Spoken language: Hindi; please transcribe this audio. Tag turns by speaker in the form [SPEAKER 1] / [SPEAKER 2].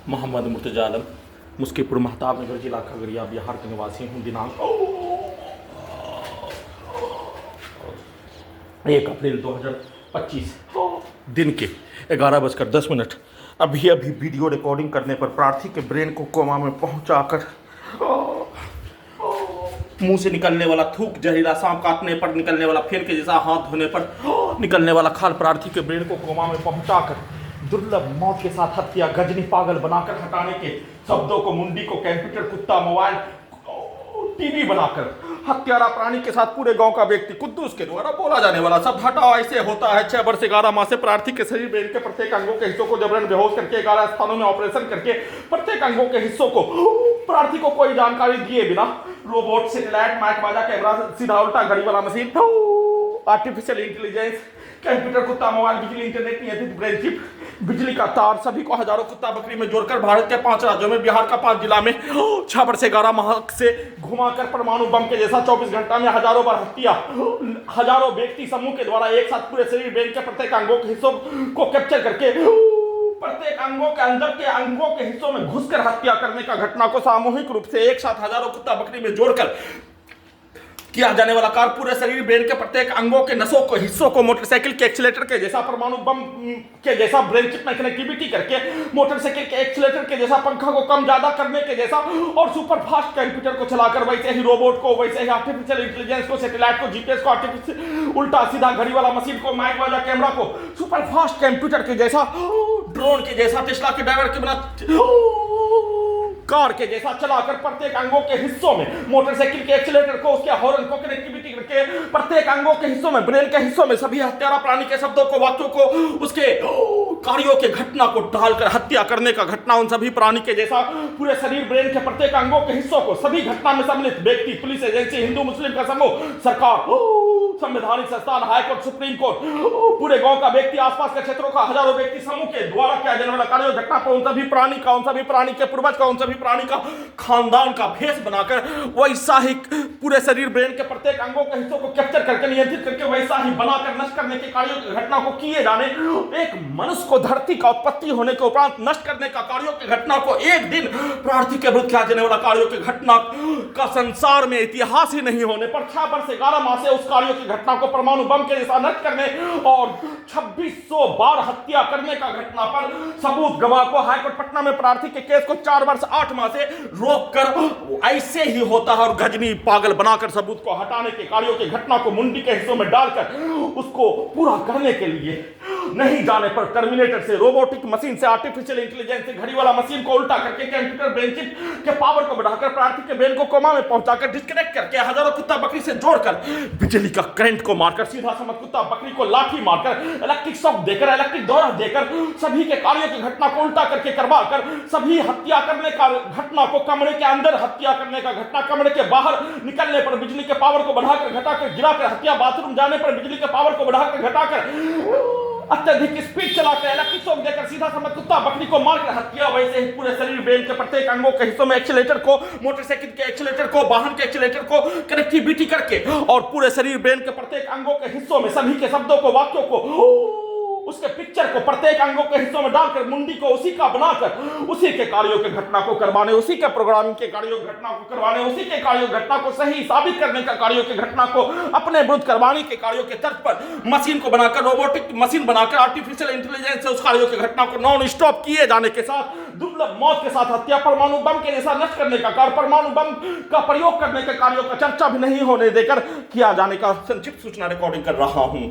[SPEAKER 1] मोहम्मद मुर्तजा आलम, मुस्कीपुर महताब नगर जिला खगड़िया बिहार के निवासी हूँ। दिनांक 1 अप्रैल 2025 दिन के 11:10। अभी वीडियो रिकॉर्डिंग करने पर प्रार्थी के ब्रेन को कोमा में पहुंचाकर मुंह से निकलने वाला थूक, जहरीला सांप काटने पर निकलने वाला फेन के जैसा, हाथ धोने पर निकलने वाला खाल, प्रार्थी के ब्रेन को कोमा में पहुंचाकर दुर्लभ मौत के साथ हत्या, गजनी पागल बनाकर हटाने के शब्दों को मुंडी को कंप्यूटर, कुत्ता, मोबाइल, टीवी बनाकर हत्यारा प्राणी के साथ पूरे गांव का व्यक्ति कुद्दूस के द्वारा बोला जाने वाला शब्द हटाओ। ऐसे होता है 6 वर्ष 11 माह से प्रार्थी के शरीर ब्रेन के प्रत्येक अंगों के हिस्सों को जबरन बेहोश करके 11 स्थानों में ऑपरेशन करके प्रत्येक अंगों के हिस्सों को प्रार्थी को कोई जानकारी दिए बिना रोबोट, सैटेलाइट, माइक, बाजा, कैमरा, सीधा उल्टा, घड़ी वाला मशीन, आर्टिफिशियल इंटेलिजेंस, कंप्यूटर, कुत्ता, मोबाइल, बिजली, इंटरनेट, नियंत्रित ब्रेन चिप, बिजली का तार, सभी को हजारों कुत्ता बकरी में जोड़कर भारत के 5 राज्यों में, बिहार का 5 जिला में 6 वर्ष 11 माह से घुमाकर परमाणु बम के जैसा 24 घंटा में हजारों बार हत्या, हजारों व्यक्ति समूह के द्वारा एक साथ पूरे शरीर ब्रेन के प्रत्येक अंगों के हिस्सों को कैप्चर करके प्रत्येक अंगों के अंदर के अंगों के हिस्सों में घुसकर हत्या करने का घटना को सामूहिक रूप से एक साथ हजारों कुत्ता बकरी में जोड़कर किया जाने वाला कार्य पूरे शरीर ब्रेन के प्रत्येक अंगों के नसों को हिस्सों को मोटरसाइकिल के एक्सीलेटर के जैसा, परमाणु बम के जैसा ब्रेन चिप में कनेक्टिविटी करके मोटरसाइकिल के एक्सीलेटर के जैसा, पंखा को कम ज्यादा करने के जैसा और सुपर फास्ट कंप्यूटर को चलाकर वैसे ही रोबोट को, वैसे ही आर्टिफिशियल इंटेलिजेंस को, सैटेलाइट को, जीपीएस को, आर्टिफिशियल उल्टा सीधा घड़ी वाला मशीन को, माइक वाला कैमरा को, सुपर फास्ट कंप्यूटर के जैसा, ड्रोन के जैसा, टेस्ला के ड्राइवर के बिना कार के जैसा चलाकर प्रत्येक अंगों के हिस्सों में मोटरसाइकिल के एक्सीलेटर को, उसके हॉर्न को कनेक्टिविटी करके प्रत्येक अंगों के हिस्सों में, ब्रेन के हिस्सों में सभी हत्यारा प्राणी के शब्दों को, वाक्यों को, उसके कार्यों के घटना को डालकर हत्या करने का घटना उन सभी प्राणी के जैसा पूरे शरीर ब्रेन के प्रत्येक अंगों के हिस्सों को, सभी घटना में सम्मिलित व्यक्ति, पुलिस एजेंसी, हिंदू मुस्लिम का समूह, सरकार, संवैधानिक संस्थान, हाईकोर्ट, सुप्रीम कोर्ट, पूरे गांव का व्यक्ति, आसपास के क्षेत्रों का हजारों व्यक्ति समूह के द्वारा किया जाने वाला कार्य घटना को उन सभी प्राणी के पूर्वज का, उन सभी प्राणी का खानदान का भेष बनाकर वैसा ही पूरे शरीर ब्रेन के प्रत्येक अंगों के हिस्सों को कैप्चर करके, नियंत्रित करके वैसा ही बनाकर नष्ट करने के कार्यों की घटना को किए जाने, एक मनुष्य को धरती का उत्पत्ति होने के उपरांत नष्ट करने का कार्यों की घटना को एक दिन प्रार्थी के विरुद्ध किया जाने वाला कार्यों की घटना का संसार में इतिहास ही नहीं होने पर 6 वर्ष 11 माह से उस कार्यों की घटना को परमाणु बम के जैसा नष्ट करने और 2600 बार हत्या करने का घटना पर सबूत गवाह को हाईकोर्ट पटना में प्रार्थी के केस को 4 वर्ष 8 माह से रोक कर ऐसे ही होता है और गजनी पागल बनाकर सबूत को हटाने के कार्यों की घटना को मुंडी के हिस्सों में डालकर उसको पूरा करने के लिए नहीं जाने पर टर्मिनेटर से, रोबोटिक मशीन से, आर्टिफिशियल इंटेलिजेंस से, घड़ी वाला मशीन को उल्टा करके कंप्यूटर ब्रेन चिप के पावर को बढ़ाकर प्रार्थी के ब्रेन को कोमा में पहुंचाकर डिस्कनेक्ट करके हजारों कुत्ता बकरी से जोड़कर बिजली का करंट को मारकर सीधा समझ कुत्ता बकरी को लाठी मारकर, इलेक्ट्रिक शॉक देकर, इलेक्ट्रिक दौरा देकर सभी के कार्यों की घटना को उल्टा करके करवाकर सभी हत्या करने का घटना को, कमरे के अंदर हत्या करने का घटना, कमरे के बाहर निकलने पर बिजली के पावर को बढ़ाकर घटाकर गिराकर हत्या, बाथरूम जाने पर बिजली के पावर को बढ़ाकर घटाकर अत्यधिक स्पीड चलाकर इलेक्ट्रिक शॉक देकर सीधा समझ कुत्ता बकरी को मारकर हत्या, वैसे ही पूरे शरीर ब्रेन के प्रत्येक अंगों के हिस्सों में एक्सीलेटर को, मोटरसाइकिल के एक्सीलेटर को, वाहन के एक्सीलेटर को कनेक्टिविटी करके और पूरे शरीर ब्रेन के प्रत्येक अंगों के हिस्सों में सभी के शब्दों को, वाक्यों को, उसके पिक्चर को प्रत्येक अंगों के हिस्सों में डालकर मुंडी को उसी का बनाकर उसी के कार्यों की घटना को करवाने, उसी के प्रोग्रामिंग के कार्यों की घटना को करवाने, उसी के कार्यों की घटना को सही साबित करने का कार्यों की घटना को अपने विरुद्ध करवाने के कार्यों के तर्ज पर मशीन को बनाकर, रोबोटिक मशीन बनाकर, आर्टिफिशियल इंटेलिजेंस से उस कार्यों की घटना को नॉन स्टॉप किए जाने के साथ दुर्लभ मौत के साथ हत्या, परमाणु बम के जैसा नष्ट करने का कार्य, परमाणु बम का प्रयोग करने के कार्यों का चर्चा भी नहीं होने देकर किया जाने का संक्षिप्त सूचना रिकॉर्डिंग कर रहा हूं।